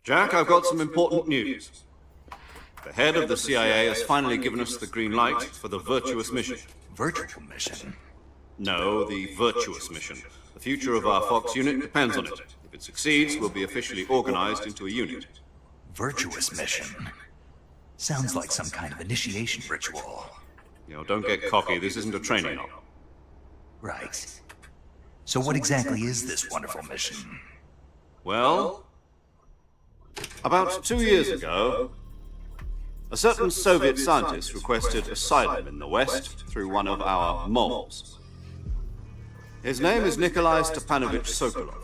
Jack, I've got some important news. The head of the CIA has finally given us the green light for the Virtuous mission. Virtual mission? No, the Virtuous mission. The future of our Fox unit depends on it. If it succeeds, we'll be officially organized into a unit. Virtuous mission? Sounds like some kind of initiation ritual. Don't get cocky. This isn't a training op. Right. So what exactly is this wonderful mission? Well, about 2 years ago, a certain Soviet scientist requested asylum in the West through one of our moles. His name is Nikolai Stepanovich Sokolov.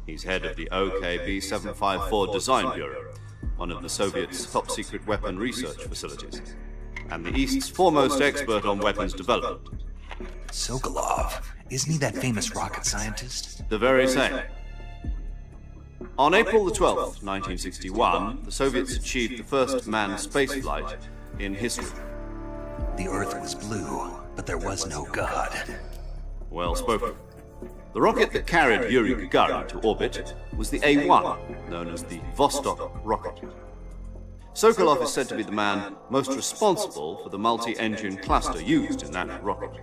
He's head of the OKB-754 Design Bureau, one of the Soviets' top-secret weapon research facilities, and the East's foremost expert on weapons development. Sokolov? Isn't he that famous rocket scientist? The very same. On April the 12th, 1961, the Soviets achieved the first manned spaceflight in history. The Earth was blue, but there was no God. Well spoken. The rocket that carried Yuri Gagarin to orbit was the A-1, known as the Vostok rocket. Sokolov is said to be the man most responsible for the multi-engine cluster used in that rocket.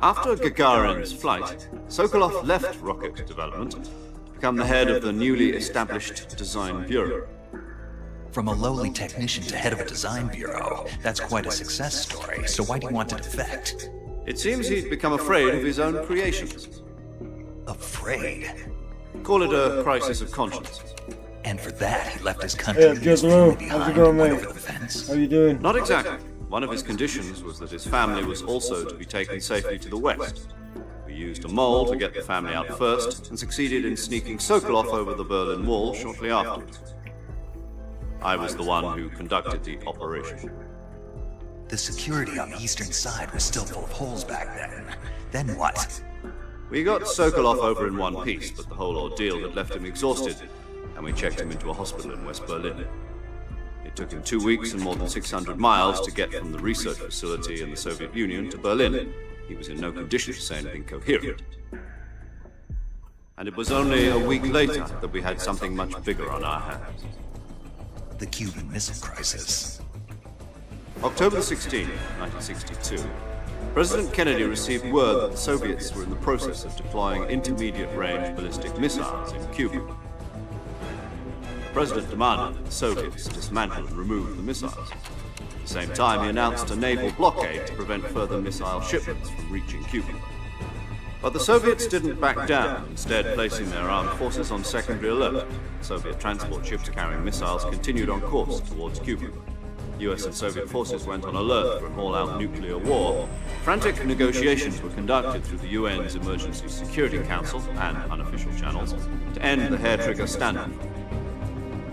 After Gagarin's flight, Sokolov left rocket development to become the head of the newly established Design Bureau. From a lowly technician to head of a design bureau, that's quite a success story, so why do you want to defect? It seems he'd become afraid of his own creations. Afraid? Call it a crisis of conscience. And for that, he left his country and his hello. family How's behind it going, and went mate? over the fence. How you doing? Not exactly. One of his conditions was that his family was also to be taken safely to the West. We used a mole to get the family out first, and succeeded in sneaking Sokolov over the Berlin Wall shortly afterwards. I was the one who conducted the operation. The security on the eastern side was still full of holes back then. Then what? We got Sokolov over in one piece, but the whole ordeal had left him exhausted, and we checked him into a hospital in West Berlin. It took him 2 weeks and more than 600 miles to get from the research facility in the Soviet Union to Berlin. He was in no condition to say anything coherent. And it was only a week later that we had something much bigger on our hands. The Cuban Missile Crisis. October 16, 1962, President Kennedy received word that the Soviets were in the process of deploying intermediate-range ballistic missiles in Cuba. The President demanded that the Soviets dismantle and remove the missiles. At the same time, he announced a naval blockade to prevent further missile shipments from reaching Cuba. But the Soviets didn't back down, instead placing their armed forces on secondary alert. Soviet transport ships carrying missiles continued on course towards Cuba. US and Soviet forces went on alert for an all-out nuclear war. Frantic negotiations were conducted through the UN's Emergency Security Council and unofficial channels to end the hair-trigger standoff.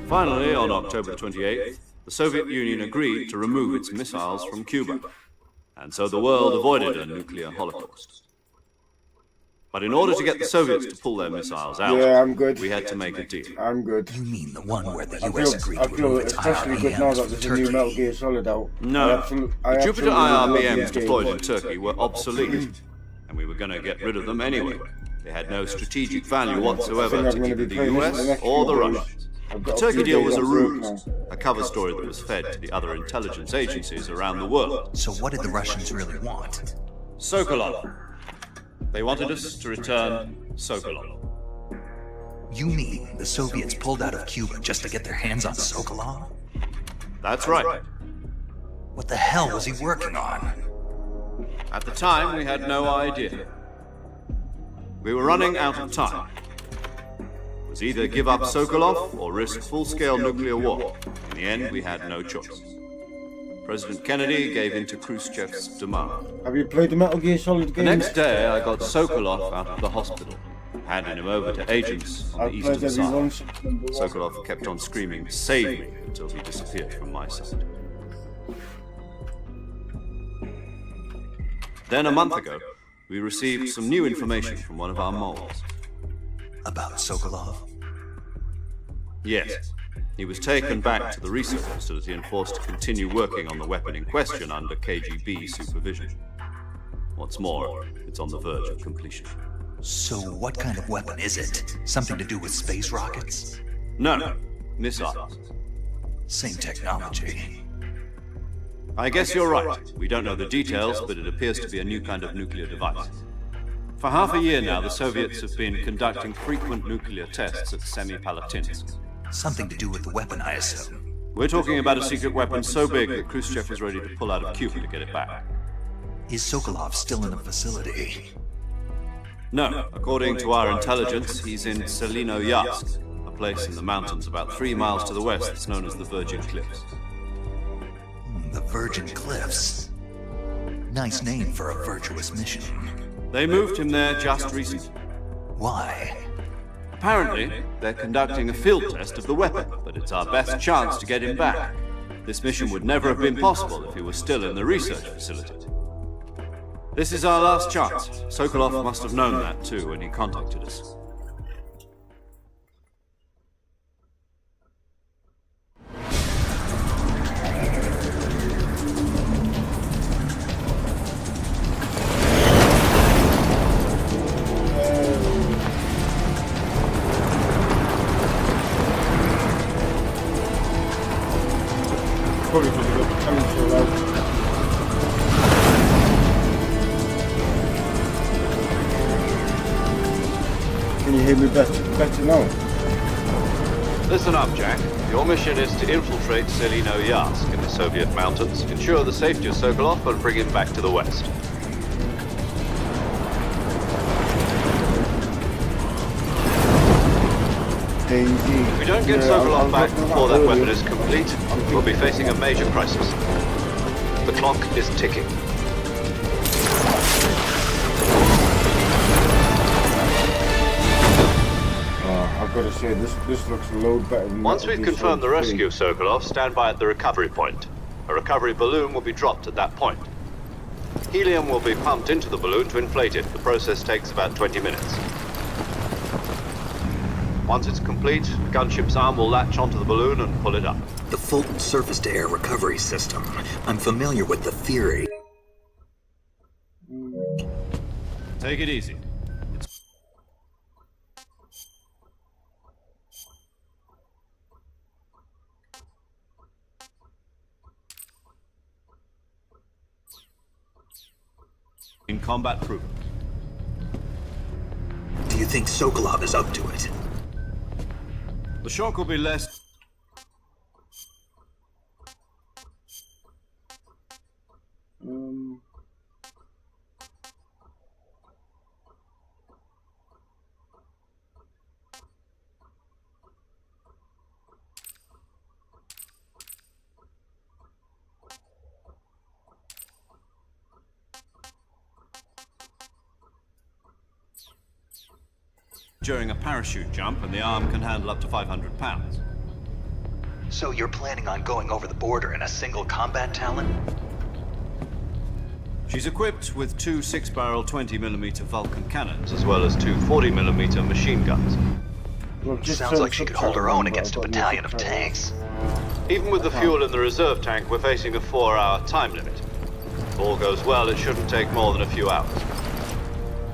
Finally, on October 28th, the Soviet Union agreed to remove its missiles from Cuba, and so the world avoided a nuclear holocaust. But in order to get the Soviets to pull their missiles out, Yeah, I'm good. we had to make a deal. I'm good. You mean the one where the I US feel, agreed I to feel remove its especially good now IRBMs that from there's a new Metal Turkey? Gear Solid out. No, I the Jupiter absolutely love IRBMs this deployed game. in Turkey were obsolete, and we were going to get rid of them anyway. They had no strategic value whatsoever I'm to gonna give be the playing this in the US next or the few days. Russians. I've The got a Turkey few deal days was a off work ruse, now. a cover story that was fed to the other intelligence agencies around the world. So what did the Russians really want? Sokolov. They wanted us to return Sokolov. You mean the Soviets pulled out of Cuba just to get their hands on Sokolov? That's right. What the hell was he working on? At the time, we had no idea. We were running out of time. It was either give up Sokolov or risk full-scale nuclear war. In the end, we had no choice. President Kennedy gave in to Khrushchev's demand. Have you played the Metal Gear Solid The game? next day, I got Sokolov out of the hospital, handed him over to agents on I've the played eastern every side. one since number one. Sokolov kept on screaming, "Save me," until he disappeared from my side. Then a month ago, we received some new information from one of our moles. About Sokolov? Yes, he was taken back to the research facility and forced to continue working on the weapon in question under KGB supervision. What's more, it's on the verge of completion. So what kind of weapon is it? Something to do with space rockets? No, missiles. Same technology. I guess you're right. We don't know the details, but it appears to be a new kind of nuclear device. For half a year now, the Soviets have been conducting frequent nuclear tests at Semipalatinsk. Something to do with the weapon, I assume. We're talking about a secret weapon so big that Khrushchev is ready to pull out of Cuba to get it back. Is Sokolov still in the facility? No, according to our intelligence, he's in Selinoyarsk, a place in the mountains about 3 miles to the west that's known as the Virgin Cliffs. The Virgin Cliffs. Nice name for a virtuous mission. They moved him there just recently. Why? Apparently, they're conducting a field test of the weapon, but it's our best chance to get him back. This mission would never have been possible if he was still in the research facility. This is our last chance. Sokolov must have known that too when he contacted us. Probably because we got the camera so loud. Can you hear me better now? Listen up, Jack. Your mission is to infiltrate Selinoyarsk in the Soviet mountains, ensure the safety of Sokolov, and bring him back to the west. If we don't get Sokolov back before that weapon is complete, we'll be facing a major crisis. The clock is ticking. I've got to say, this looks a load better than... Once we've confirmed the rescue of Sokolov, stand by at the recovery point. A recovery balloon will be dropped at that point. Helium will be pumped into the balloon to inflate it. The process takes about 20 minutes. Once it's complete, the gunship's arm will latch onto the balloon and pull it up. The Fulton surface-to-air recovery system. I'm familiar with the theory. Take it easy. In combat proof. Do you think Sokolov is up to it? The shock will be less. During a parachute jump, and the arm can handle up to 500 pounds. So you're planning on going over the border in a single combat Talon? She's equipped with 2 6-barrel 20mm Vulcan cannons, as well as 2 40mm machine guns. Well, Sounds like she could hold her own against a battalion of tanks. Even with the fuel in the reserve tank, we're facing a 4-hour time limit. If all goes well, it shouldn't take more than a few hours.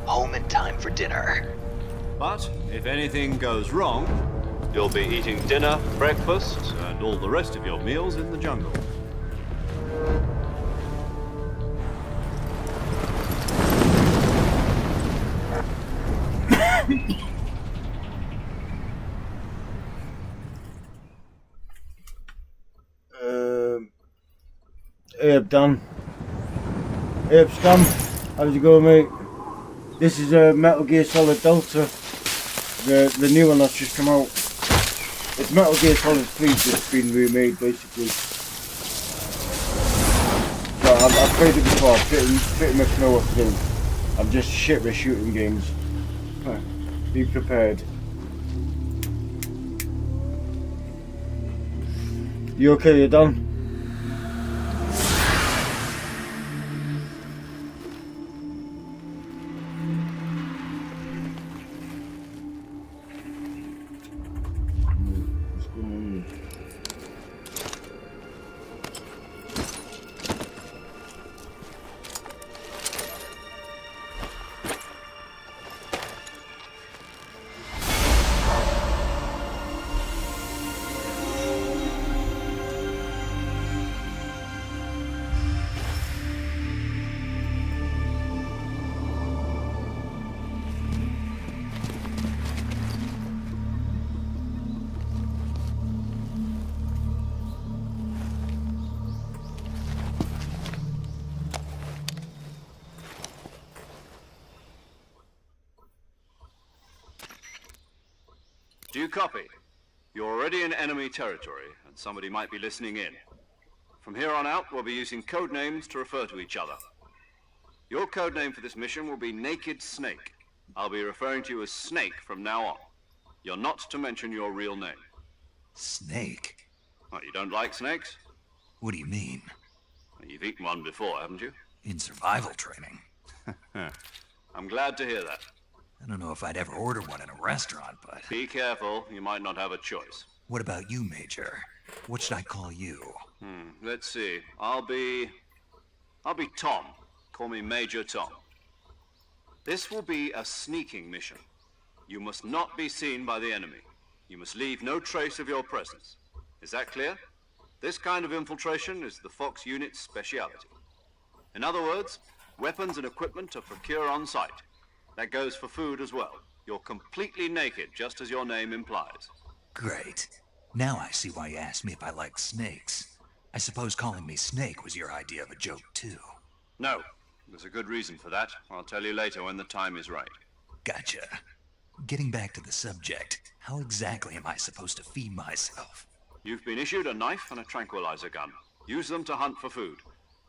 Home in time for dinner. But if anything goes wrong, you'll be eating dinner, breakfast, and all the rest of your meals in the jungle. Abe, Dan. Abe, Scam. How's it going, mate? This is Metal Gear Solid Delta. The new one that's just come out. It's Metal Gear Solid 3 that's been remade, basically. So I've played it before, pretty much know what to do. I'm just shit with shooting games. Be prepared. You okay, you done? you copy? You're already in enemy territory, and somebody might be listening in. From here on out, we'll be using code names to refer to each other. Your code name for this mission will be Naked Snake. I'll be referring to you as Snake from now on. You're not to mention your real name. Snake? What, you don't like snakes? What do you mean? You've eaten one before, haven't you? In survival training? I'm glad to hear that. I don't know if I'd ever order one in a restaurant, but... Be careful, you might not have a choice. What about you, Major? What should I call you? Let's see. I'll be Tom. Call me Major Tom. This will be a sneaking mission. You must not be seen by the enemy. You must leave no trace of your presence. Is that clear? This kind of infiltration is the Fox unit's speciality. In other words, weapons and equipment are procured on site. That goes for food as well. You're completely naked, just as your name implies. Great. Now I see why you asked me if I liked snakes. I suppose calling me Snake was your idea of a joke, too. No. There's a good reason for that. I'll tell you later when the time is right. Gotcha. Getting back to the subject, how exactly am I supposed to feed myself? You've been issued a knife and a tranquilizer gun. Use them to hunt for food.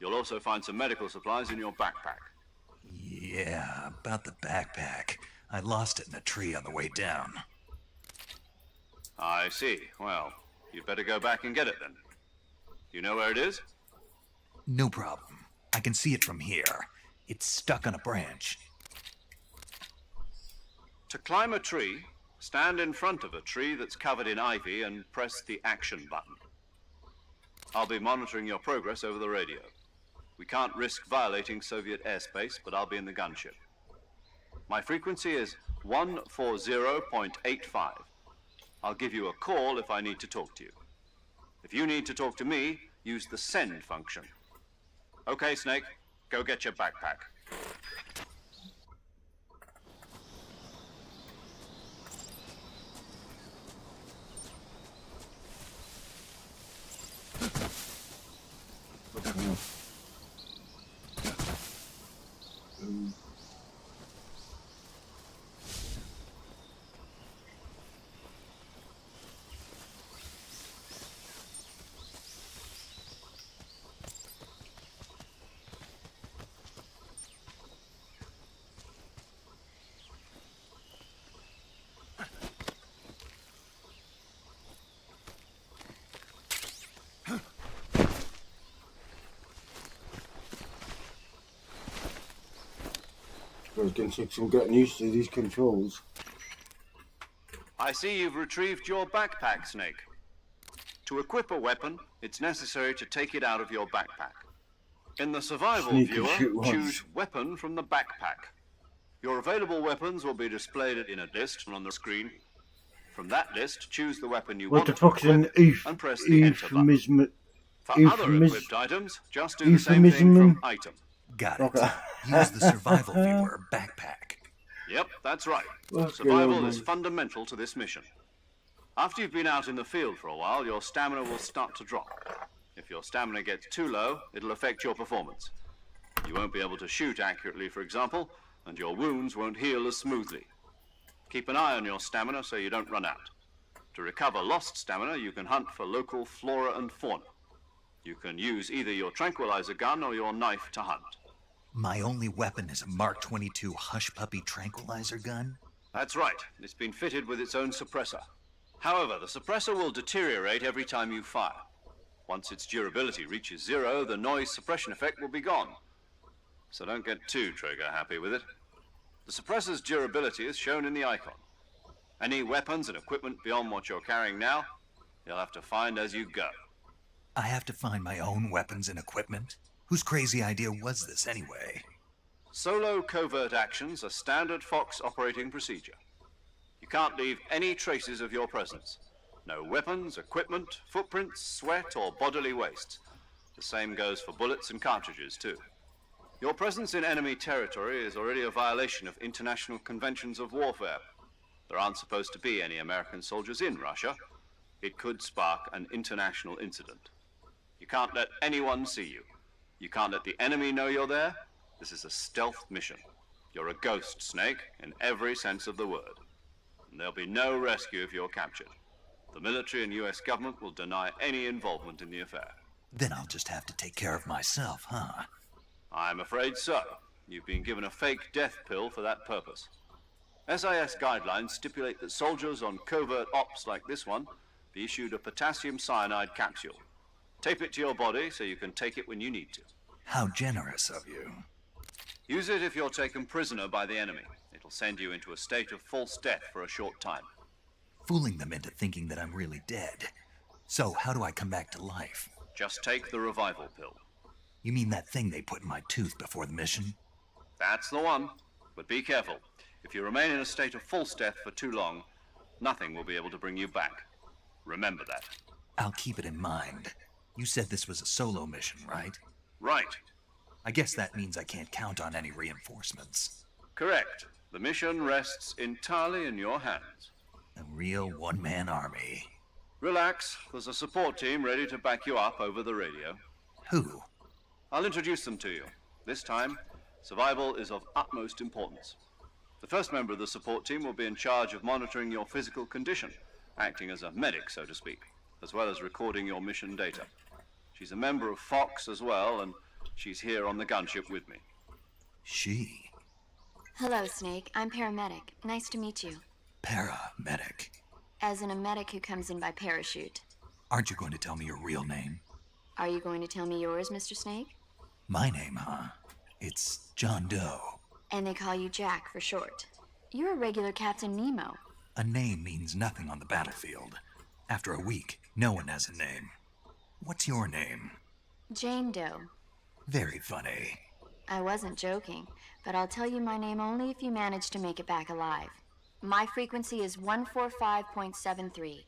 You'll also find some medical supplies in your backpack. Yeah, about the backpack. I lost it in a tree on the way down. I see. Well, you'd better go back and get it then. You know where it is? No problem. I can see it from here. It's stuck on a branch. To climb a tree, stand in front of a tree that's covered in ivy and press the action button. I'll be monitoring your progress over the radio. We can't risk violating Soviet airspace, but I'll be in the gunship. My frequency is 140.85. I'll give you a call if I need to talk to you. If you need to talk to me, use the send function. Okay, Snake, go get your backpack. I was going to take some getting used to these controls. I see you've retrieved your backpack, Snake. To equip a weapon, it's necessary to take it out of your backpack. In the survival Sneak and viewer, shoot once. choose Weapon from the backpack. Your available weapons will be displayed in a list on the screen. From that list, choose the weapon you What want the fuck's to an equip and press the Enter button. euphemism? For other equipped items, just do the same thing from Item. Got it. Okay. Use the survival viewer backpack. Yep, that's right. What's Survival going on? is fundamental to this mission. After you've been out in the field for a while, your stamina will start to drop. If your stamina gets too low, it'll affect your performance. You won't be able to shoot accurately, for example, and your wounds won't heal as smoothly. Keep an eye on your stamina so you don't run out. To recover lost stamina, you can hunt for local flora and fauna. You can use either your tranquilizer gun or your knife to hunt. My only weapon is a Mark 22 Hush Puppy tranquilizer gun? That's right. It's been fitted with its own suppressor. However, the suppressor will deteriorate every time you fire. Once its durability reaches 0, the noise suppression effect will be gone. So don't get too trigger happy with it. The suppressor's durability is shown in the icon. Any weapons and equipment beyond what you're carrying now, you'll have to find as you go. I have to find my own weapons and equipment? Whose crazy idea was this anyway? Solo covert actions are standard Fox operating procedure. You can't leave any traces of your presence. No weapons, equipment, footprints, sweat, or bodily waste. The same goes for bullets and cartridges, too. Your presence in enemy territory is already a violation of international conventions of warfare. There aren't supposed to be any American soldiers in Russia. It could spark an international incident. You can't let anyone see you. You can't let the enemy know you're there. This is a stealth mission. You're a ghost, Snake, in every sense of the word. and there'll be no rescue if you're captured. The military and US government will deny any involvement in the affair. Then I'll just have to take care of myself, huh? I'm afraid so. You've been given a fake death pill for that purpose. SIS guidelines stipulate that soldiers on covert ops like this one be issued a potassium cyanide capsule. Tape it to your body so you can take it when you need to. How generous of you. Use it if you're taken prisoner by the enemy. It'll send you into a state of false death for a short time. Fooling them into thinking that I'm really dead. So, how do I come back to life? Just take the revival pill. You mean that thing they put in my tooth before the mission? That's the one. But be careful. If you remain in a state of false death for too long, nothing will be able to bring you back. Remember that. I'll keep it in mind. You said this was a solo mission, right? Right. I guess that means I can't count on any reinforcements. Correct. The mission rests entirely in your hands. A real one-man army. Relax. There's a support team ready to back you up over the radio. Who? I'll introduce them to you. This time, survival is of utmost importance. The first member of the support team will be in charge of monitoring your physical condition, acting as a medic, so to speak, as well as recording your mission data. She's a member of Fox as well, and she's here on the gunship with me. She? Hello, Snake. I'm paramedic. Nice to meet you. Paramedic. As in a medic who comes in by parachute. Aren't you going to tell me your real name? Are you going to tell me yours, Mr. Snake? My name, huh? It's John Doe. And they call you Jack for short. You're a regular Captain Nemo. A name means nothing on the battlefield. After a week, no one has a name. What's your name? Jane Doe. Very funny. I wasn't joking, but I'll tell you my name only if you manage to make it back alive. My frequency is 145.73.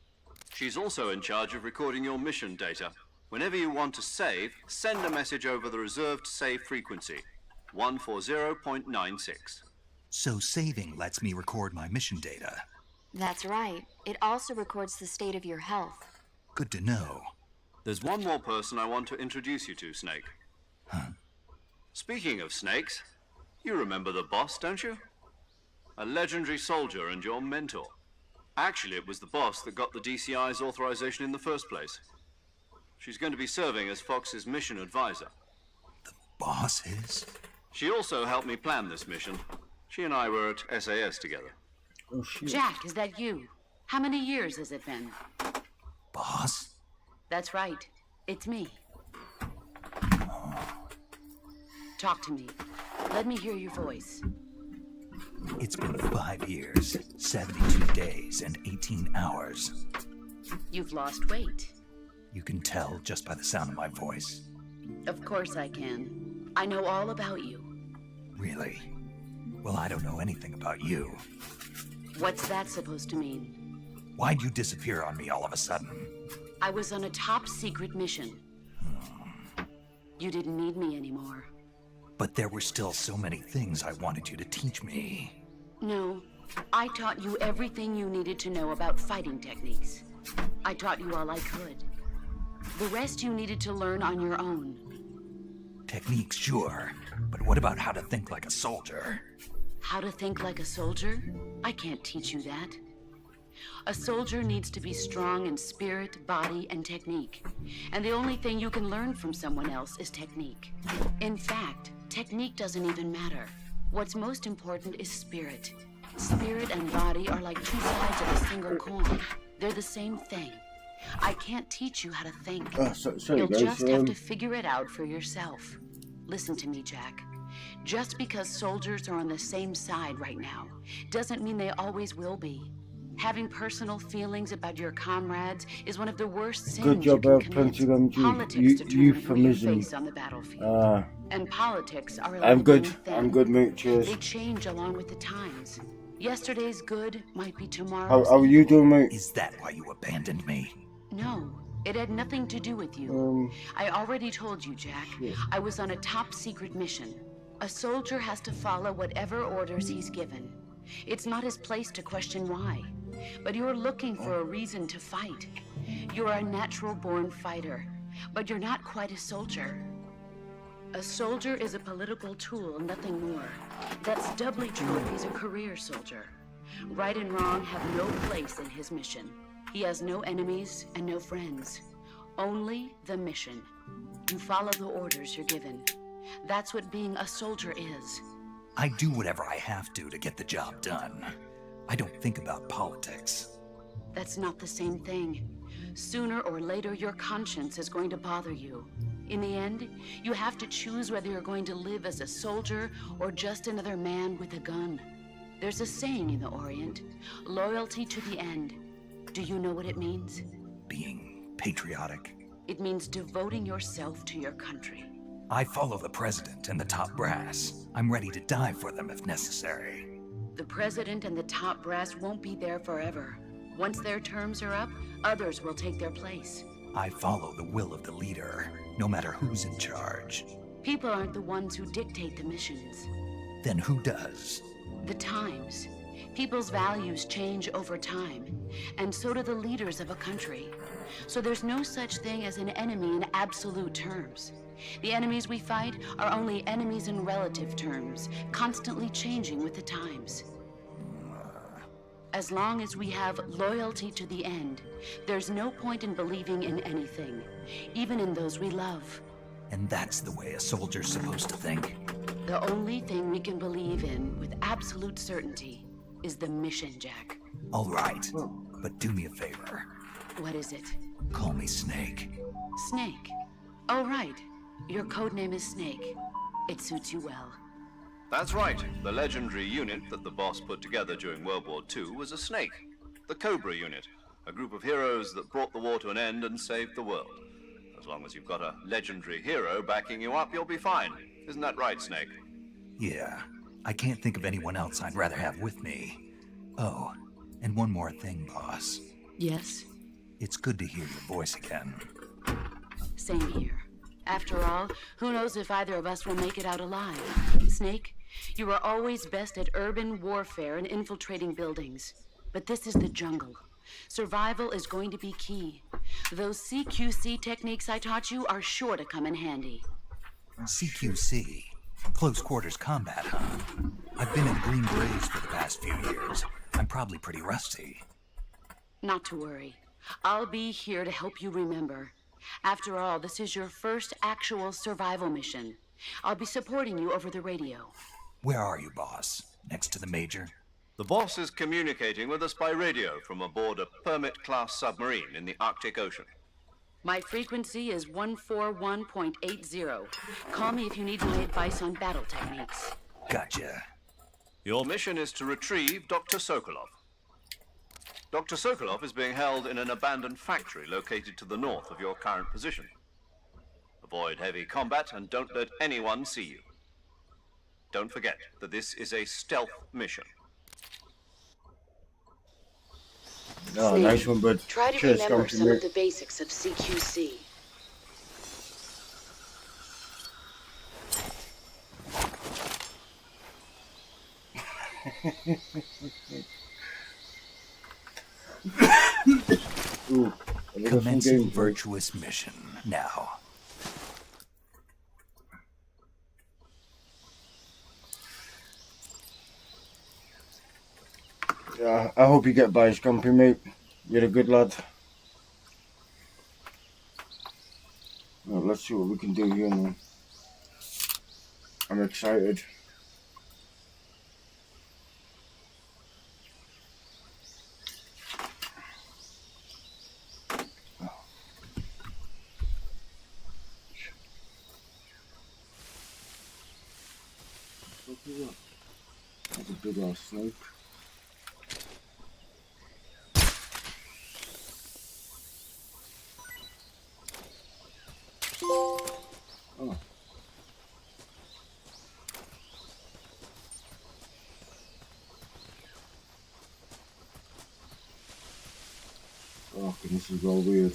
She's also in charge of recording your mission data. Whenever you want to save, send a message over the reserved save frequency, 140.96. So saving lets me record my mission data. That's right. It also records the state of your health. Good to know. There's one more person I want to introduce you to, Snake. Huh? Speaking of snakes, you remember the boss, don't you? A legendary soldier and your mentor. Actually, it was the boss that got the DCI's authorization in the first place. She's going to be serving as Fox's mission advisor. The boss is? She also helped me plan this mission. She and I were at SAS together. Oh, shit. Jack, is that you? How many years has it been? Boss? That's right. It's me. Talk to me. Let me hear your voice. It's been 5 years, 72 days, and 18 hours. You've lost weight. You can tell just by the sound of my voice. Of course I can. I know all about you. Really? Well, I don't know anything about you. What's that supposed to mean? Why'd you disappear on me all of a sudden? I was on a top secret mission. You didn't need me anymore. But there were still so many things I wanted you to teach me. No, I taught you everything you needed to know about fighting techniques. I taught you all I could. The rest you needed to learn on your own. Techniques, sure. But what about how to think like a soldier? How to think like a soldier? I can't teach you that. A soldier needs to be strong in spirit, body, and technique. And the only thing you can learn from someone else is technique. In fact, technique doesn't even matter. What's most important is spirit. Spirit and body are like two sides of a single coin. They're the same thing. I can't teach you how to think. Sorry, You'll guys, just have to figure it out for yourself. Listen to me, Jack. Just because soldiers are on the same side right now doesn't mean they always will be. Having personal feelings about your comrades is one of the worst sins Good job, you can commit. Pentagon Politics determine who you euphemism. face on the battlefield. And politics are a I'm good. living thing. I'm good, mate. Cheers. They change along with the times. Yesterday's good might be How tomorrow's. are you doing, mate? Is that why you abandoned me? No, it had nothing to do with you. I already told you, Jack. Yeah. I was on a top secret mission. A soldier has to follow whatever orders he's given. It's not his place to question why. But you're looking for a reason to fight. You're a natural-born fighter, but you're not quite a soldier. A soldier is a political tool, nothing more. That's doubly true if he's a career soldier. Right and wrong have no place in his mission. He has no enemies and no friends. Only the mission. You follow the orders you're given. That's what being a soldier is. I do whatever I have to get the job done. I don't think about politics. That's not the same thing. Sooner or later, your conscience is going to bother you. In the end, you have to choose whether you're going to live as a soldier or just another man with a gun. There's a saying in the Orient, loyalty to the end. Do you know what it means? Being patriotic. It means devoting yourself to your country. I follow the president and the top brass. I'm ready to die for them if necessary. The president and the top brass won't be there forever. Once their terms are up, others will take their place. I follow the will of the leader, no matter who's in charge. People aren't the ones who dictate the missions. Then who does? The times. People's values change over time, and so do the leaders of a country. So there's no such thing as an enemy in absolute terms. The enemies we fight are only enemies in relative terms, constantly changing with the times. As long as we have loyalty to the end, there's no point in believing in anything, even in those we love. And that's the way a soldier's supposed to think. The only thing we can believe in with absolute certainty is the mission, Jack. All right, but do me a favor. What is it? Call me Snake. Snake. Oh, right. Your codename is Snake. It suits you well. That's right. The legendary unit that the boss put together during World War II was a snake. The Cobra unit. A group of heroes that brought the war to an end and saved the world. As long as you've got a legendary hero backing you up, you'll be fine. Isn't that right, Snake? Yeah, I can't think of anyone else I'd rather have with me. Oh, and one more thing, boss. Yes? It's good to hear your voice again. Same here. After all, who knows if either of us will make it out alive? Snake, you are always best at urban warfare and infiltrating buildings. But this is the jungle. Survival is going to be key. Those CQC techniques I taught you are sure to come in handy. CQC? Close quarters combat, huh? I've been in Green Berets for the past few years. I'm probably pretty rusty. Not to worry. I'll be here to help you remember. After all, this is your first actual survival mission. I'll be supporting you over the radio. Where are you, boss? Next to the Major? The boss is communicating with us by radio from aboard a Permit-class submarine in the Arctic Ocean. My frequency is 141.80. Call me if you need my advice on battle techniques. Gotcha. Your mission is to retrieve Dr. Sokolov. Dr. Sokolov is being held in an abandoned factory located to the north of your current position. Avoid heavy combat and don't let anyone see you. Don't forget that this is a stealth mission. Oh, nice one, bud. Try to Cheers, remember Scrumpy, some mate. of the basics of CQC. Ooh, I got some Commencing games, virtuous mission. Now. Yeah, I hope you get by, Scrumpy, mate. You're a good lad. Well, let's see what we can do here now. I'm excited. That's a big ass snake. Oh. Oh, this is all weird.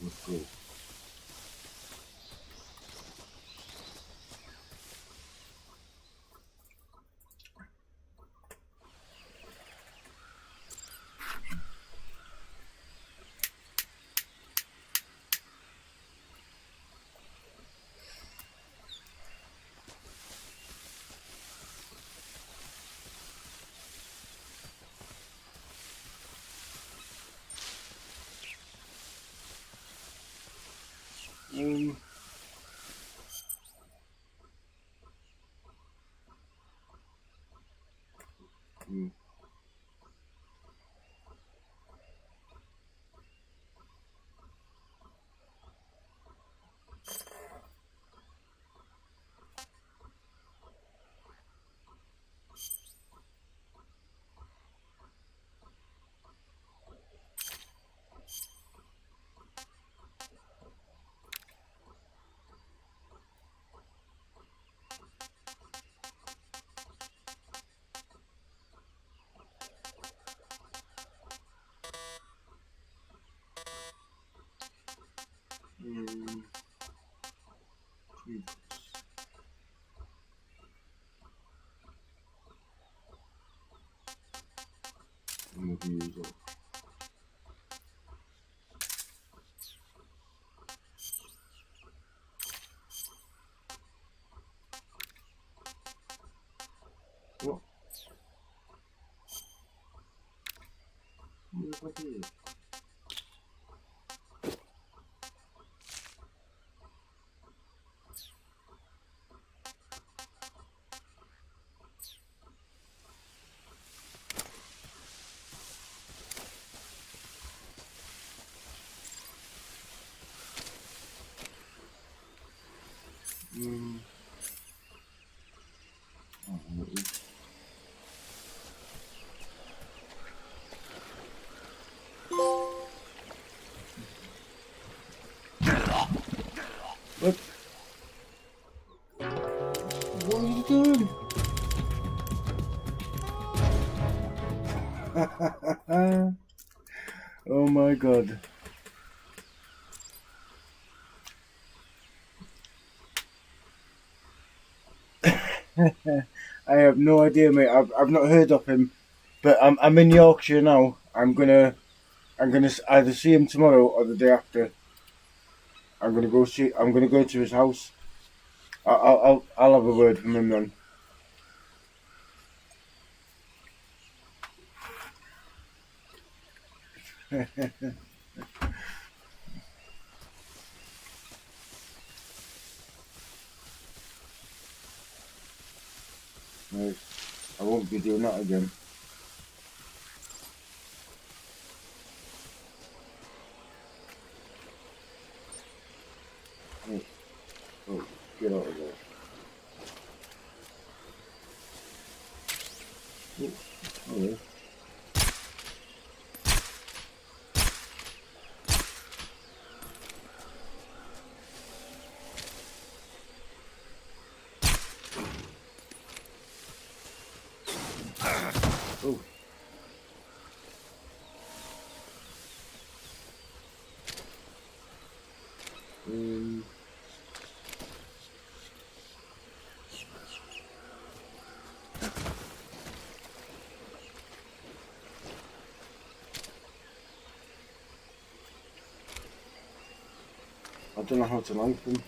Let's go. Um, hmm. Hmm. I'm gonna use it. What? What is it? Hmm. Oh, what is it? What? What are you doing? Oh my god. I have no idea, mate. I've not heard of him, but I'm in Yorkshire now. I'm gonna either see him tomorrow or the day after. I'm gonna go to his house. I'll have a word from him then. Right. I won't be doing that again. Right. Oh, get out of there. Oh, hello. Oh. Um. I don't know how to like them.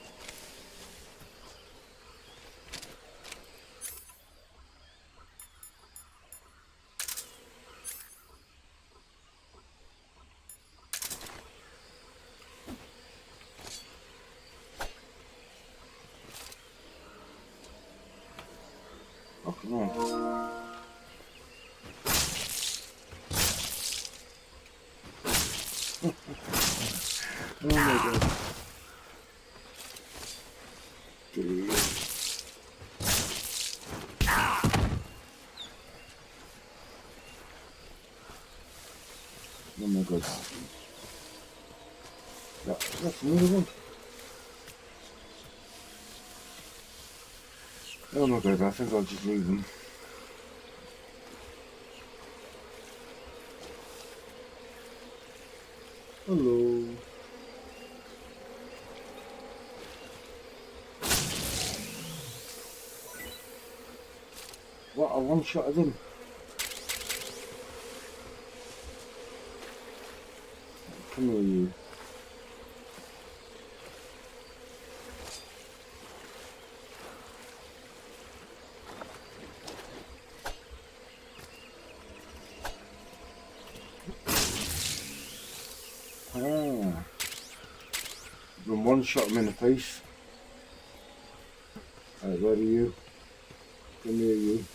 Fucking hell. Oh my god. Dude. Oh my god. That's another one. Oh my god, I think I'll just leave them. Hello. What, a one shot of them? Come here, you. Ah. Then one shot him in the face. Alright, where are you? Come here, you.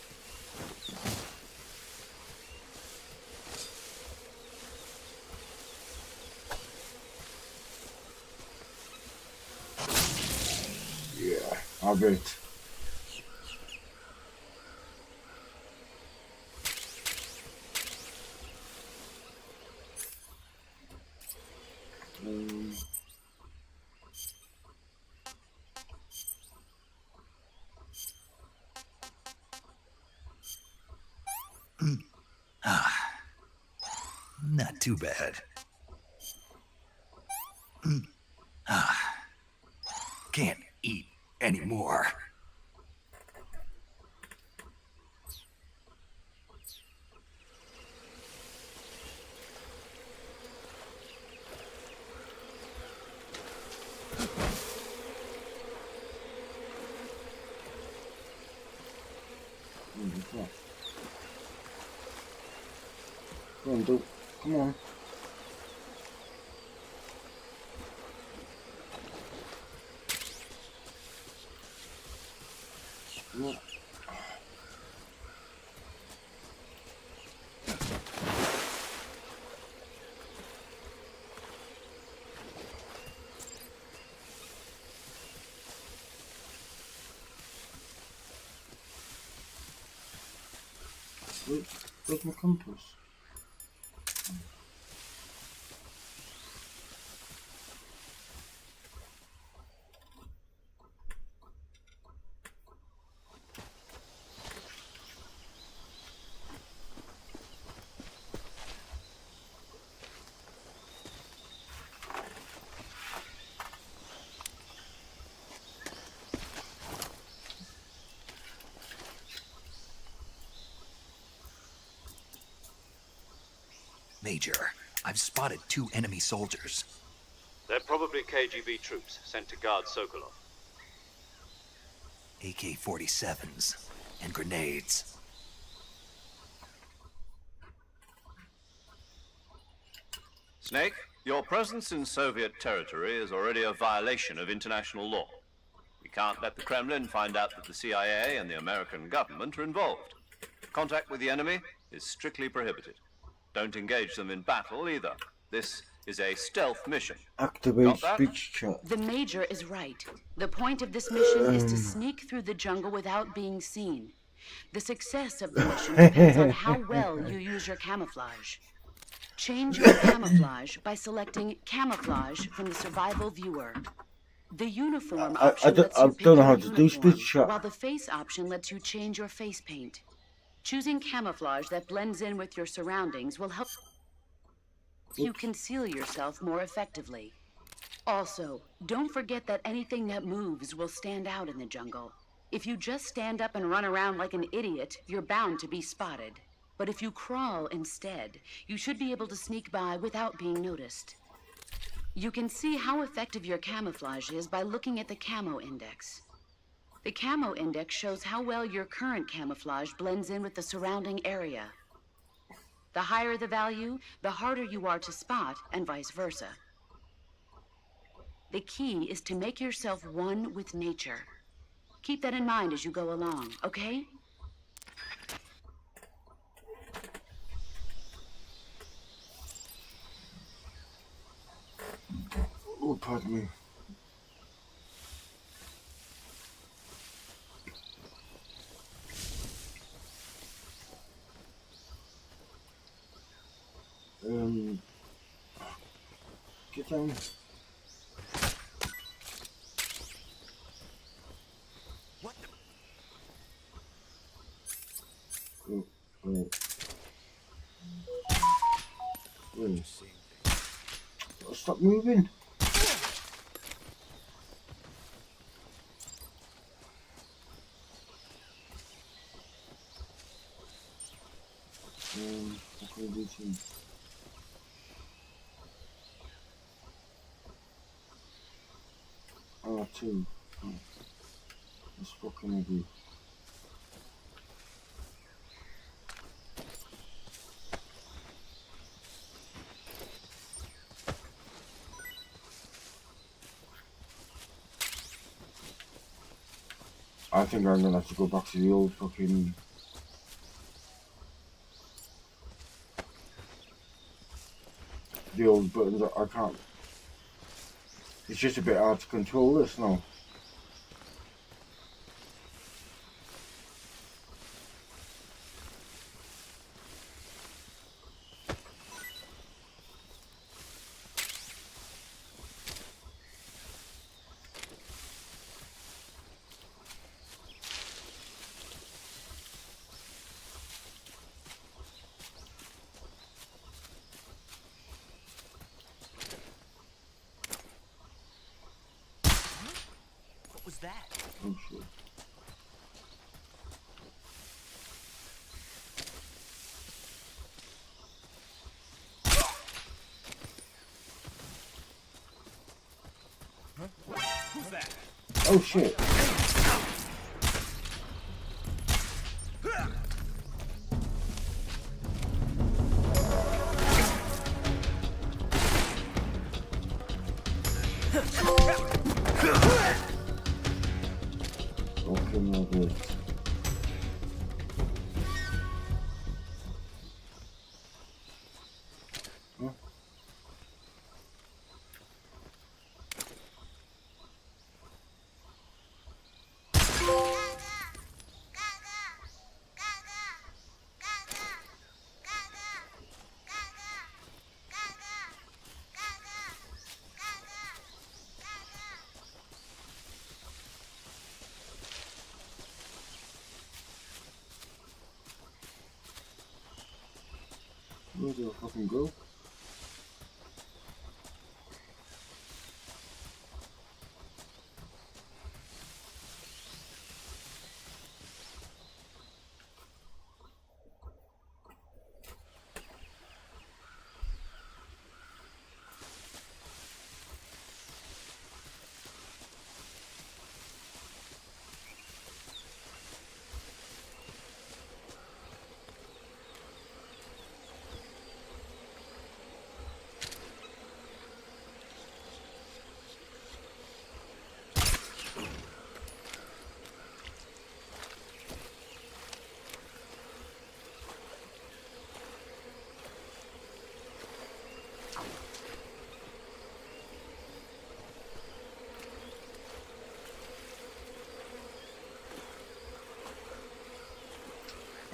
Yeah, I bet. Not too bad. Can't eat anymore. Come on, dude. Come on. Come on. Where's my compass? Major, I've spotted 2 enemy soldiers. They're probably KGB troops sent to guard Sokolov. AK-47s and grenades. Snake, your presence in Soviet territory is already a violation of international law. We can't let the Kremlin find out that the CIA and the American government are involved. Contact with the enemy is strictly prohibited. Don't engage them in battle either. This is a stealth mission. Activate Got that? speech chat. The Major is right. The point of this mission is to sneak through the jungle without being seen. The success of the mission depends on how well you use your camouflage. Change your camouflage by selecting Camouflage from the Survival Viewer. The uniform option lets you pick don't know your how to do uniform, speech chat. while the face option lets you change your face paint. Choosing camouflage that blends in with your surroundings will help you conceal yourself more effectively. Also, don't forget that anything that moves will stand out in the jungle. If you just stand up and run around like an idiot, you're bound to be spotted. But if you crawl instead, you should be able to sneak by without being noticed. You can see how effective your camouflage is by looking at the Camo Index. The Camo Index shows how well your current camouflage blends in with the surrounding area. The higher the value, the harder you are to spot, and vice versa. The key is to make yourself one with nature. Keep that in mind as you go along, okay? Oh, pardon me. Get down. What the? Oh, right. Wait. Oh, stop moving. What can I do to him? R2. Oh. What can I do? I think I'm gonna have to go back to the old fucking. The old buttons. I can't. It's just a bit hard to control this now. What was that? Oh shit. Who's that? Oh shit. Fucking hell, dude. Huh? Where do I fucking go?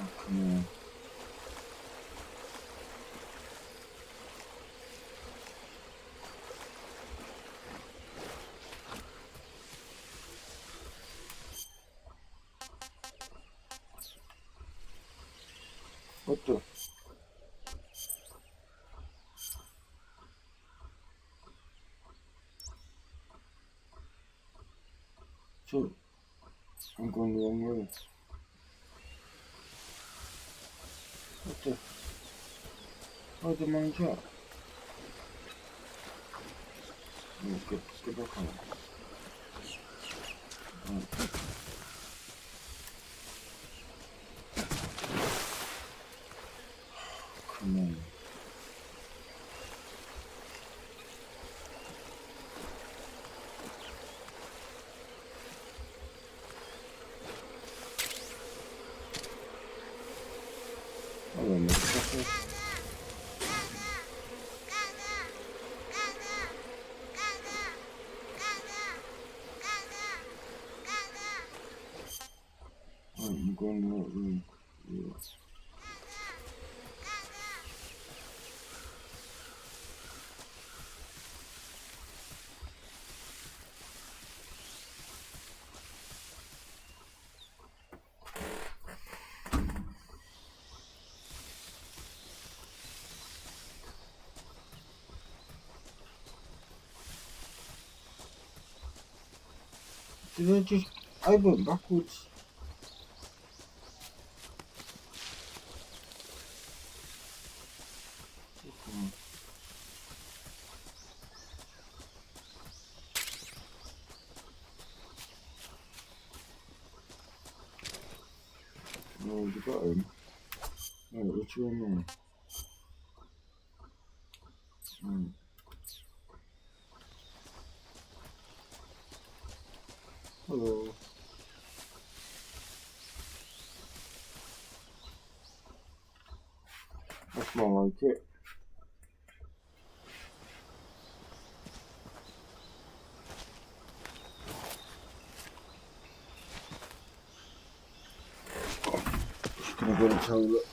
Oh, come on. What the? So, I'm going the wrong way. What the? How the man's that? Oh, get back on it. Right. Come on. Hello, motherfucker. Right, I'm going the right way. Yeah. Did I just... I went backwards. Come on. No, you got him. Right, what's your name? Right. Hello. don't like it. Just gonna go to the toilet.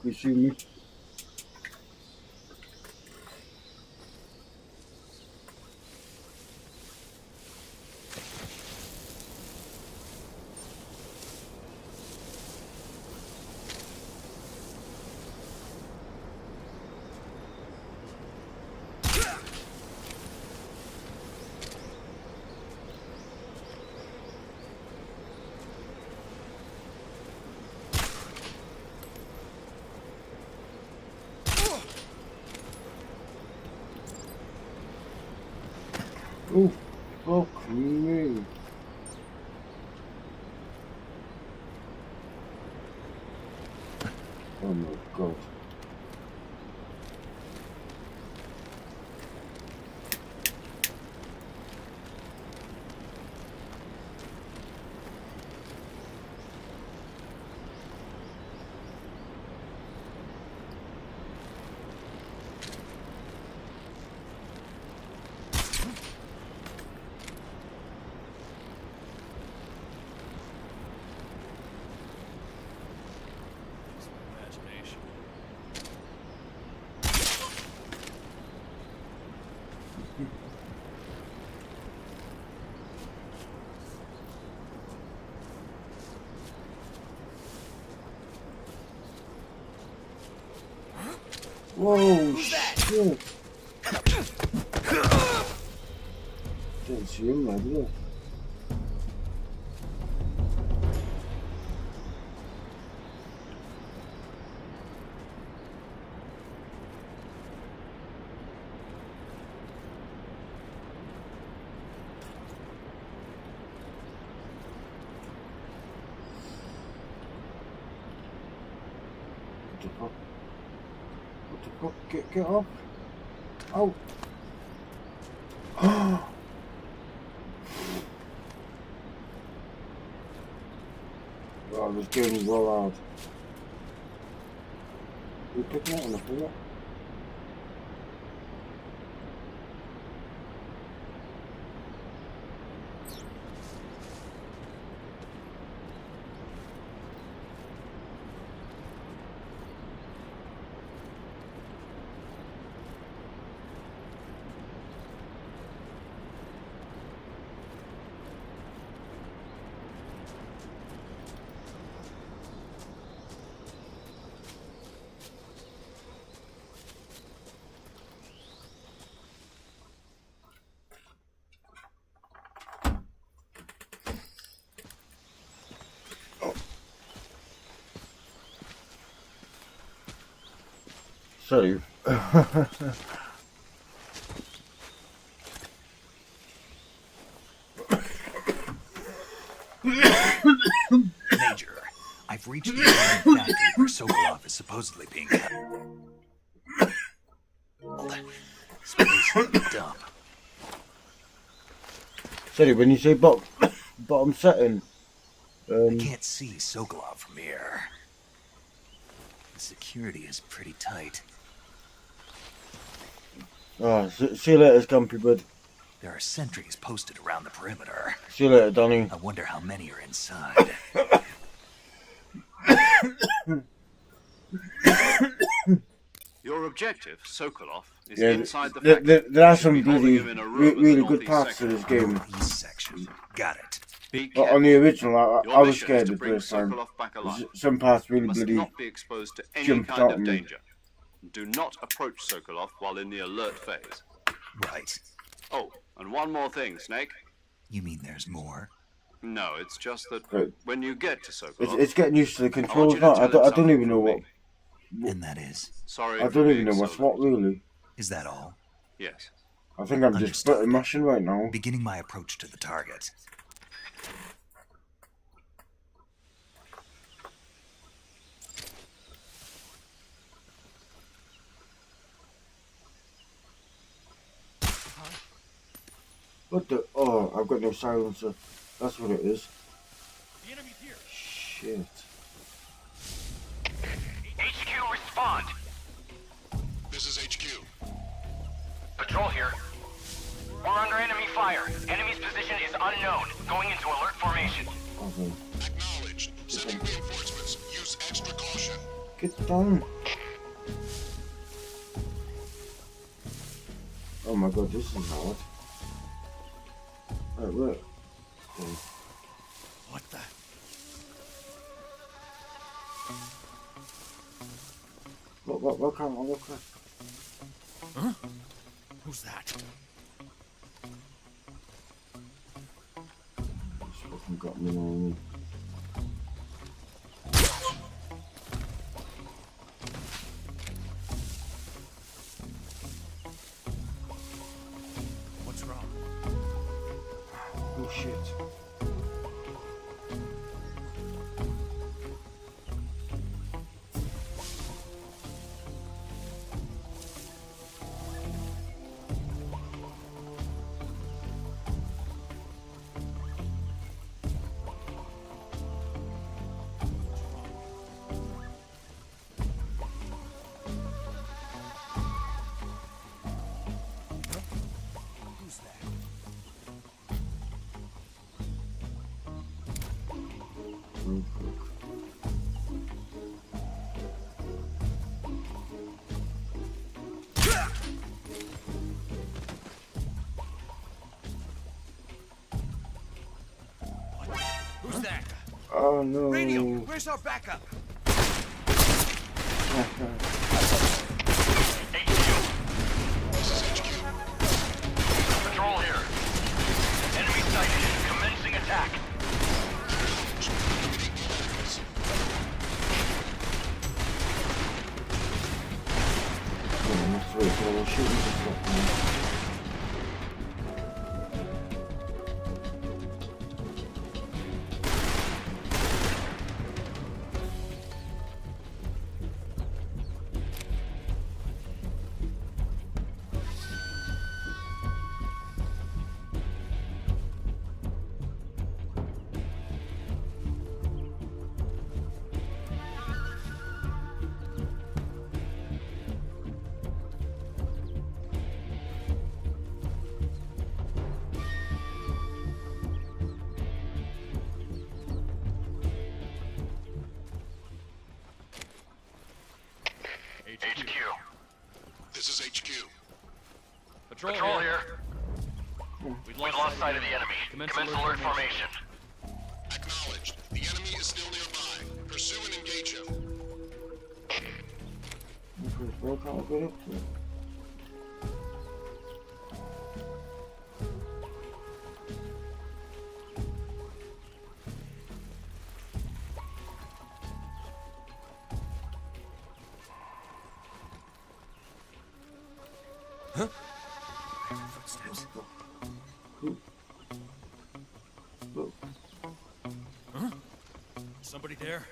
You see me? Oh, fuck me. Oh my god. Whoa, shit. Didn't see him, I did. What the fuck? What the fuck? Get off! Oh! Oh, this game is well out. You picking it on the floor? Save. Major, I've reached the factory where Sokolov is supposedly being held. Space dump. Sorry, when you say bottom setting, I can't see Sokolov from here. The security is pretty tight. See you later, Scampy Bud. There are sentries posted around the perimeter. See you later, Donnie. I wonder how many are inside. Your objective, Sokolov, is Yeah, inside the factory. there are You should some be holding really, him in a room in the really good northeast parts to sector. this game. East section. Got it. Be But careful. on the original, Your I was mission is scared to the bring first time. Sokolov back alive. Some parts You really must bloody not be exposed to any jumped kind out of at me. danger. Do not approach Sokolov while in the alert phase. Right. Oh, and one more thing, Snake. You mean there's more? No, it's just that Right. when you get to Sokolov, It's getting used to the I want controls you to now. tell I him don't something even know from what. me. And that is? Sorry I for don't even being know so what's what, late. really. Is that all? Yes. I think I'm just Understood. button mashing right now. Beginning my approach to the target. What the? Oh, I've got no silencer. That's what it is. The enemy's here. Shit. HQ, respond. This is HQ. Patrol here. We're under enemy fire. Enemy's position is unknown. Going into alert formation. Okay. Acknowledged. Sending reinforcements. Use extra caution. Get down. Oh my god, this is hard. Right, look. Okay. What the? What can't I look at? Huh? Who's that? It's fucking got me on. What's wrong? Oh shit. Who's that? Oh fuck. Who's that? Oh no. Radio, where's our backup? Patrol here. Enemy sighted. Commencing attack. Oh, let's wait for the shooting to stop now. HQ. This is HQ. Patrol here. We've lost sight of the enemy. Commence alert formation. Acknowledged. The enemy is still nearby. Pursue and engage him. Where can't I get up to? Footsteps. Look. Somebody there?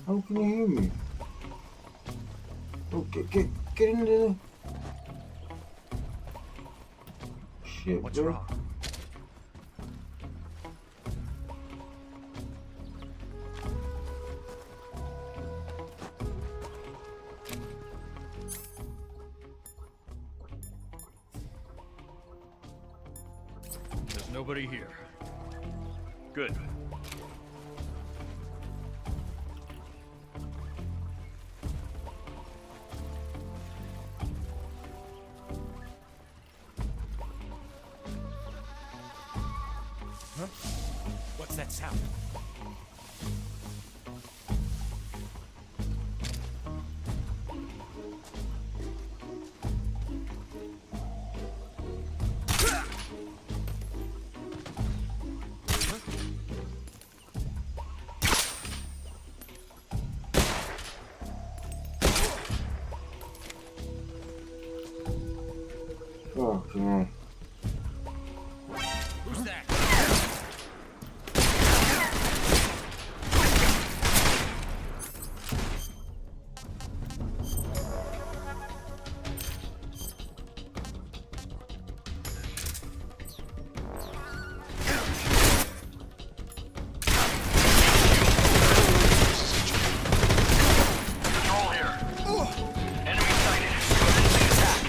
How can you hear me? Oh, get in there. Shit, What's bro. wrong? There's nobody here. Good. Huh? What's that sound? Oh, come on. Who's that? Patrol here. Enemy sighted. Commence the attack.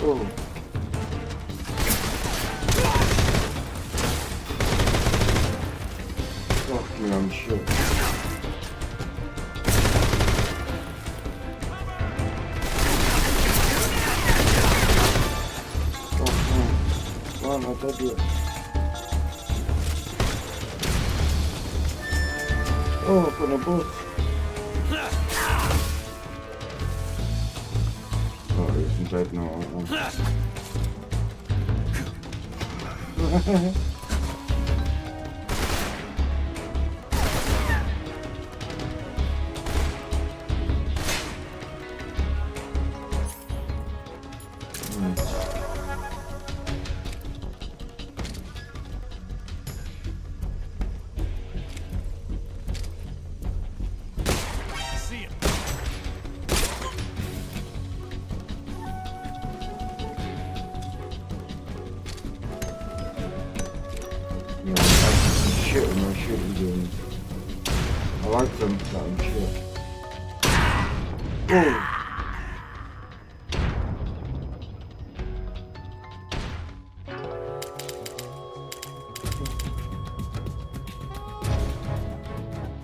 Oh. Fuck me, I'm sure. Oh, man, I did it. Oh, up on a bus. Oh, he isn't dead now, aren't I? See him. Yeah, I'm shit with my shooting games. I like them, but I'm shit. Oh!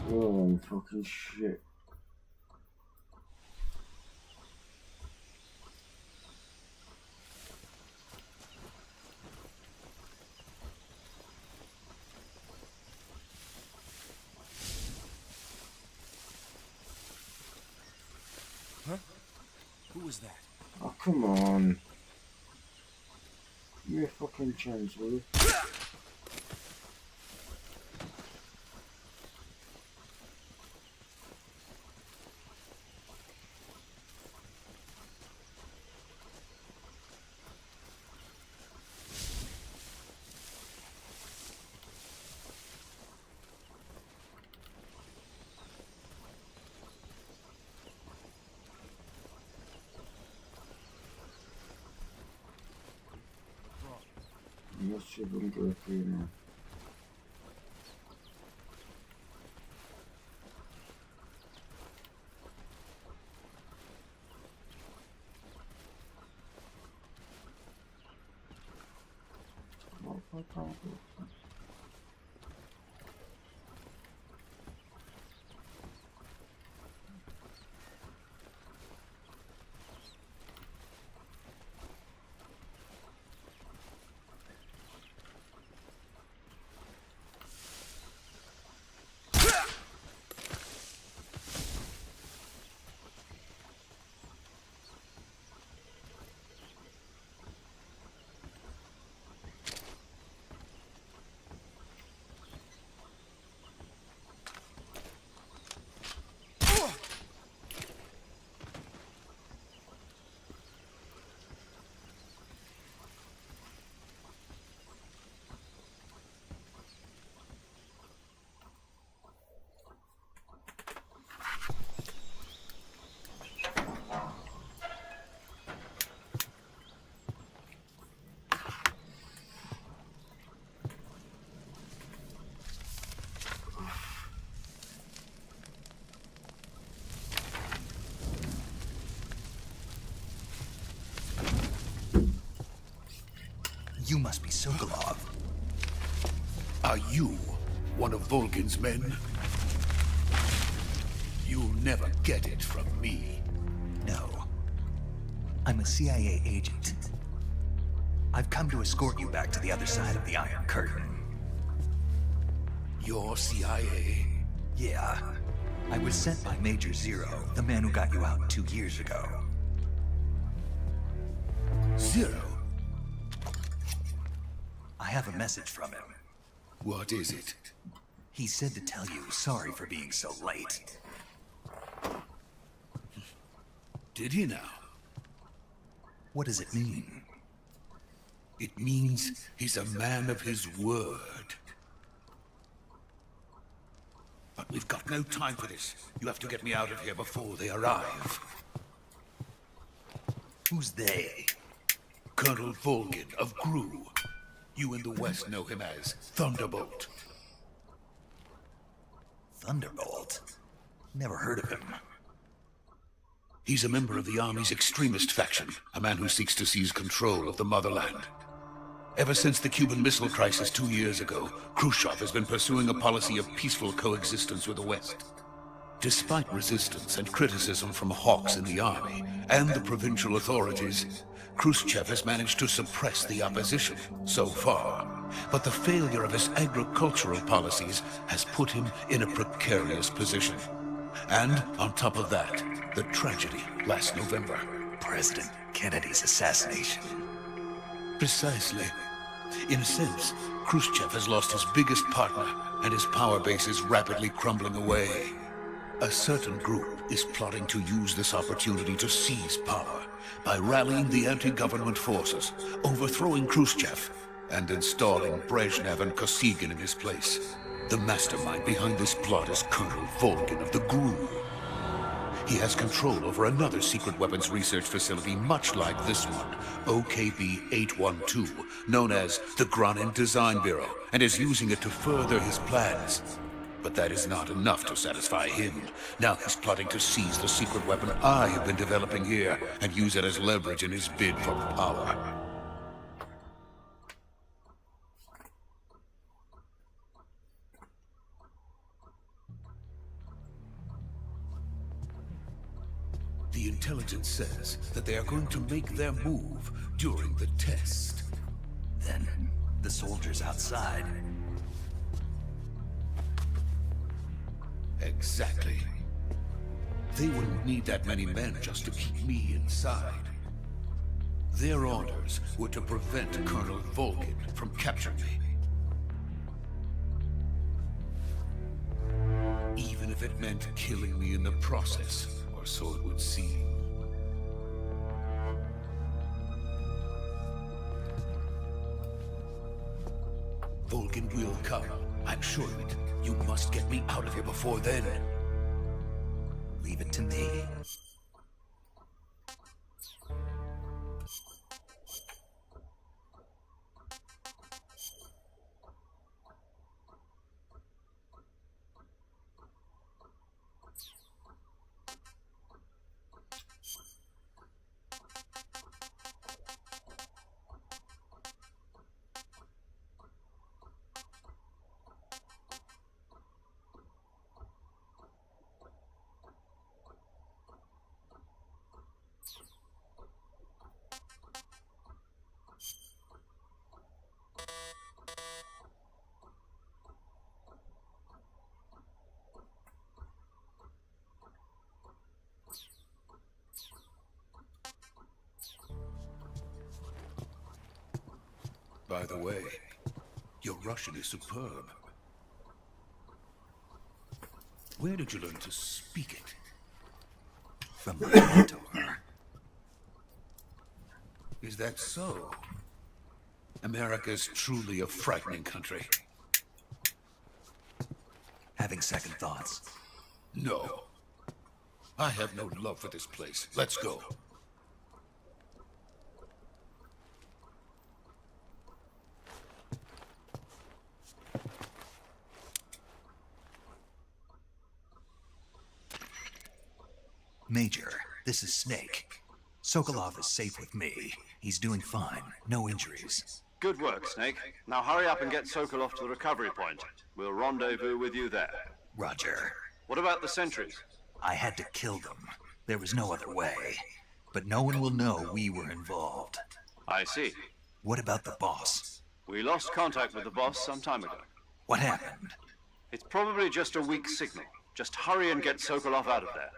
Oh, I'm fucking shit. Huh? Who was that? Oh, come on. Give me a fucking chance, will you? Let's see if we can go through now. What if I can't go through? must be Sokolov. Are you one of Volgin's men? You'll never get it from me. No. I'm a CIA agent. I've come to escort you back to the other side of the Iron Curtain. You're CIA? Yeah. I was sent by Major Zero, the man who got you out 2 years ago. Zero? I have a message from him. What is it? He said to tell you sorry for being so late. Did he now? What does it mean? It means he's a man of his word. But we've got no time for this. You have to get me out of here before they arrive. Who's they? Colonel Volgin of GRU. You in the West know him as Thunderbolt. Thunderbolt? Never heard of him. He's a member of the Army's extremist faction, a man who seeks to seize control of the motherland. Ever since the Cuban Missile Crisis 2 years ago, Khrushchev has been pursuing a policy of peaceful coexistence with the West. Despite resistance and criticism from hawks in the army and the provincial authorities, Khrushchev has managed to suppress the opposition so far. But the failure of his agricultural policies has put him in a precarious position. And on top of that, the tragedy last November. President Kennedy's assassination. Precisely. In a sense, Khrushchev has lost his biggest partner, and his power base is rapidly crumbling away. A certain group is plotting to use this opportunity to seize power by rallying the anti-government forces, overthrowing Khrushchev, and installing Brezhnev and Kosygin in his place. The mastermind behind this plot is Colonel Volgin of the GRU. He has control over another secret weapons research facility much like this one, OKB-812, known as the Granin Design Bureau, and is using it to further his plans. But that is not enough to satisfy him. Now he's plotting to seize the secret weapon I have been developing here and use it as leverage in his bid for power. The intelligence says that they are going to make their move during the test. Then, the soldiers outside. Exactly. They wouldn't need that many men just to keep me inside. Their orders were to prevent Colonel Volgin from capturing me. Even if it meant killing me in the process. So it would seem. Volgin will come. I'm sure of it. You must get me out of here before then. Leave it to me. By the way, your Russian is superb. Where did you learn to speak it? From my mentor. Is that so? America's truly a frightening country. Having second thoughts. No. I have no love for this place. Let's go. Major, this is Snake. Sokolov is safe with me. He's doing fine. No injuries. Good work, Snake. Now hurry up and get Sokolov to the recovery point. We'll rendezvous with you there. Roger. What about the sentries? I had to kill them. There was no other way. But no one will know we were involved. I see. What about the boss? We lost contact with the boss some time ago. What happened? It's probably just a weak signal. Just hurry and get Sokolov out of there.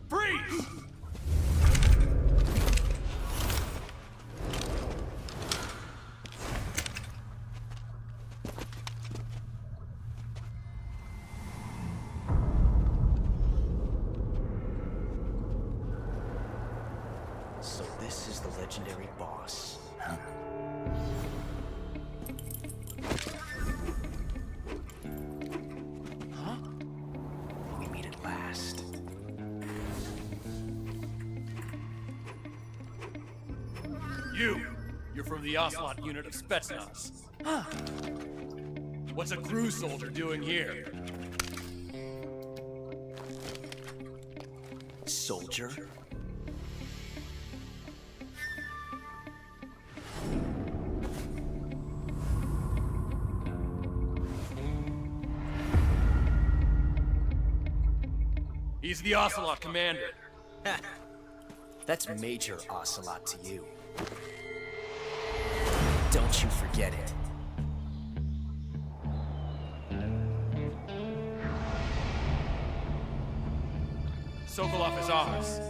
Freeze! So this is the legendary boss. Huh? Huh? We meet at last. You're from the Ocelot unit of Spetsnaz. Huh. What's a crew soldier doing here? Soldier? He's the Ocelot commander. That's Major Ocelot to you. Don't you forget it. Sokolov is ours.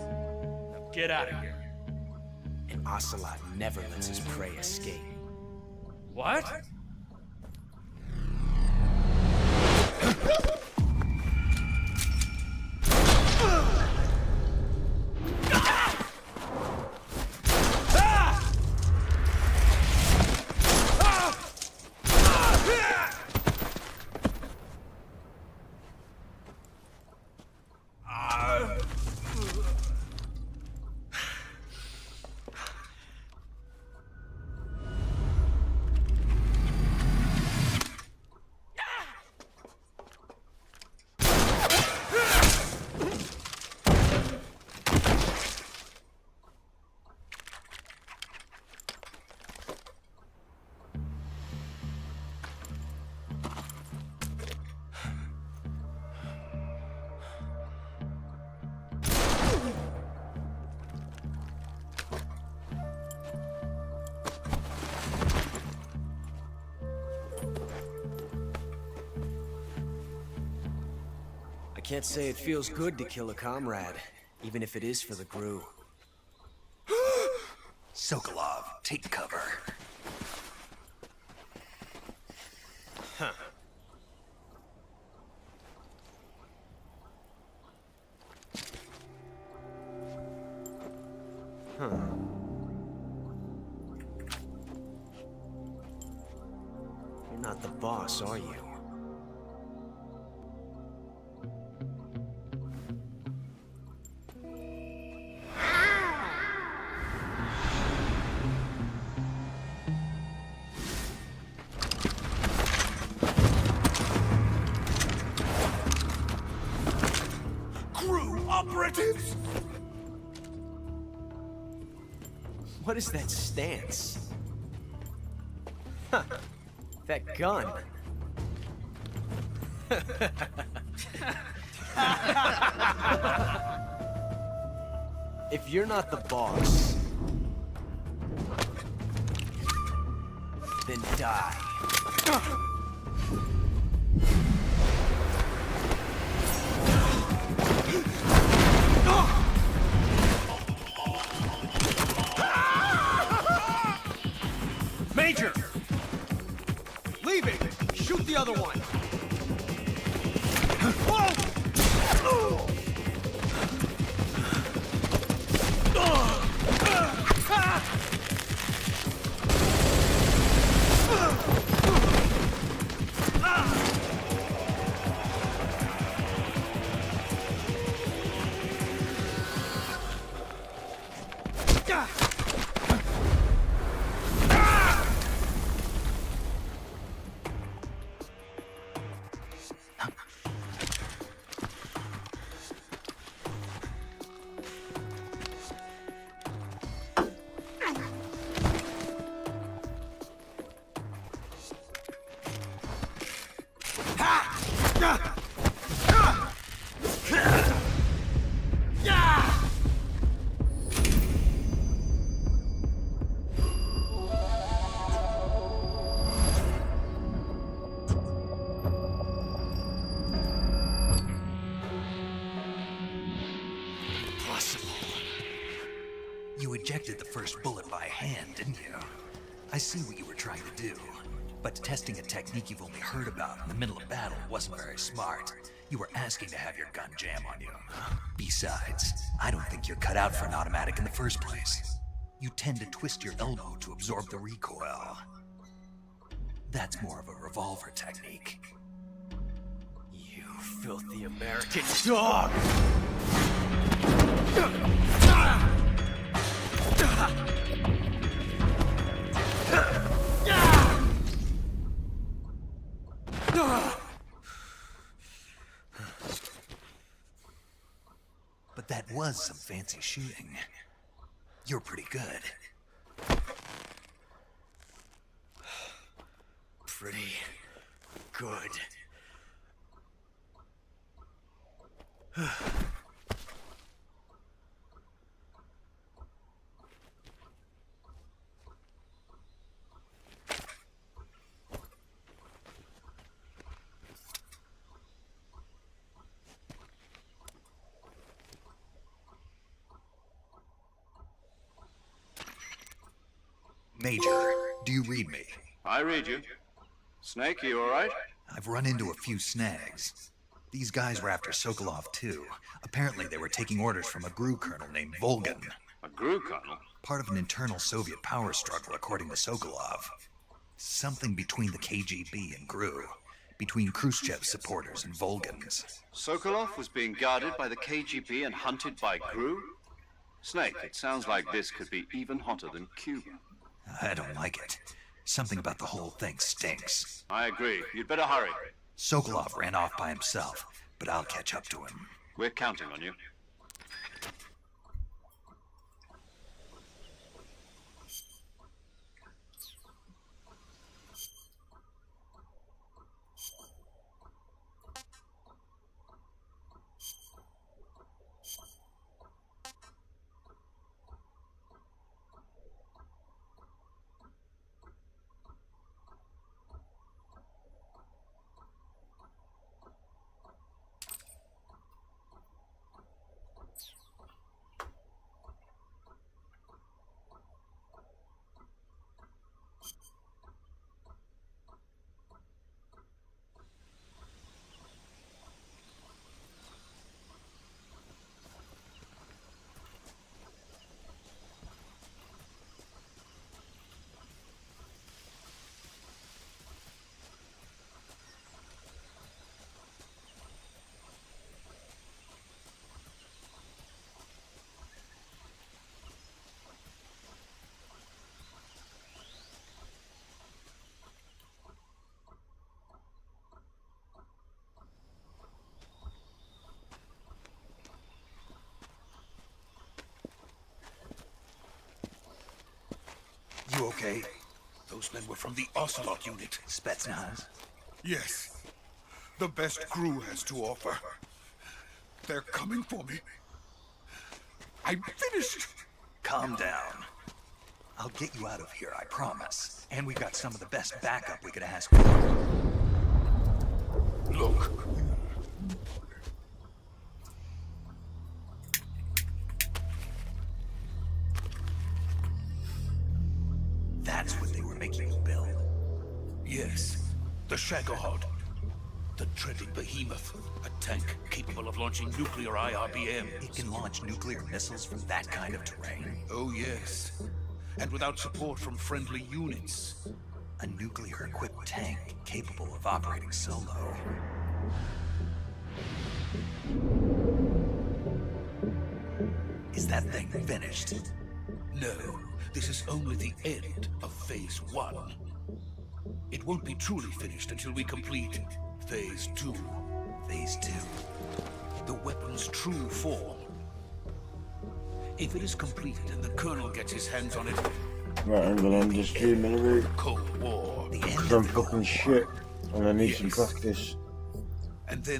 Now get out of here. And Ocelot never lets his prey escape. What? I can't say it feels good to kill a comrade, even if it is for the GRU. Sokolov, take cover. Huh. Huh. You're not the boss, are you? Operatives! What is that stance? Huh. That gun. If you're not the boss, then die. Major! Leaving! Shoot the other one! You ejected the first bullet by hand, didn't you? I see what you were trying to do. But testing a technique you've only heard about in the middle of battle wasn't very smart. You were asking to have your gun jam on you. Besides, I don't think you're cut out for an automatic in the first place. You tend to twist your elbow to absorb the recoil. That's more of a revolver technique. You filthy American dog! But that was some fancy shooting. You're pretty good. Pretty good. Major, do you read me? I read you. Snake, you alright? I've run into a few snags. These guys were after Sokolov too. Apparently they were taking orders from a GRU colonel named Volgin. A GRU colonel? Part of an internal Soviet power struggle, according to Sokolov. Something between the KGB and GRU. Between Khrushchev's supporters and Volgin's. Sokolov was being guarded by the KGB and hunted by GRU? Snake, it sounds like this could be even hotter than Cuba. I don't like it. Something about the whole thing stinks. I agree. You'd better hurry. Sokolov ran off by himself, but I'll catch up to him. We're counting on you. You okay? Those men were from the Ocelot unit. Spetsnaz? Yes. The best GRU has to offer. They're coming for me. I'm finished. Calm down. I'll get you out of here, I promise. And we've got some of the best backup we could ask for. Look. That's what they were making you build. Yes, the Shagohod. The dreaded behemoth. A tank capable of launching nuclear IRBM. It can launch nuclear missiles from that kind of terrain. Oh yes. And without support from friendly units. A nuclear-equipped tank capable of operating solo. Is that thing finished? No, this is only the end of Phase 1. It won't be truly finished until we complete Phase 2. Phase 2. The weapon's true form. If it is completed and the Colonel gets his hands on it, Right, I'm gonna end this stream in a week. Cold War. Because I'm fucking shit and I need some practice. And then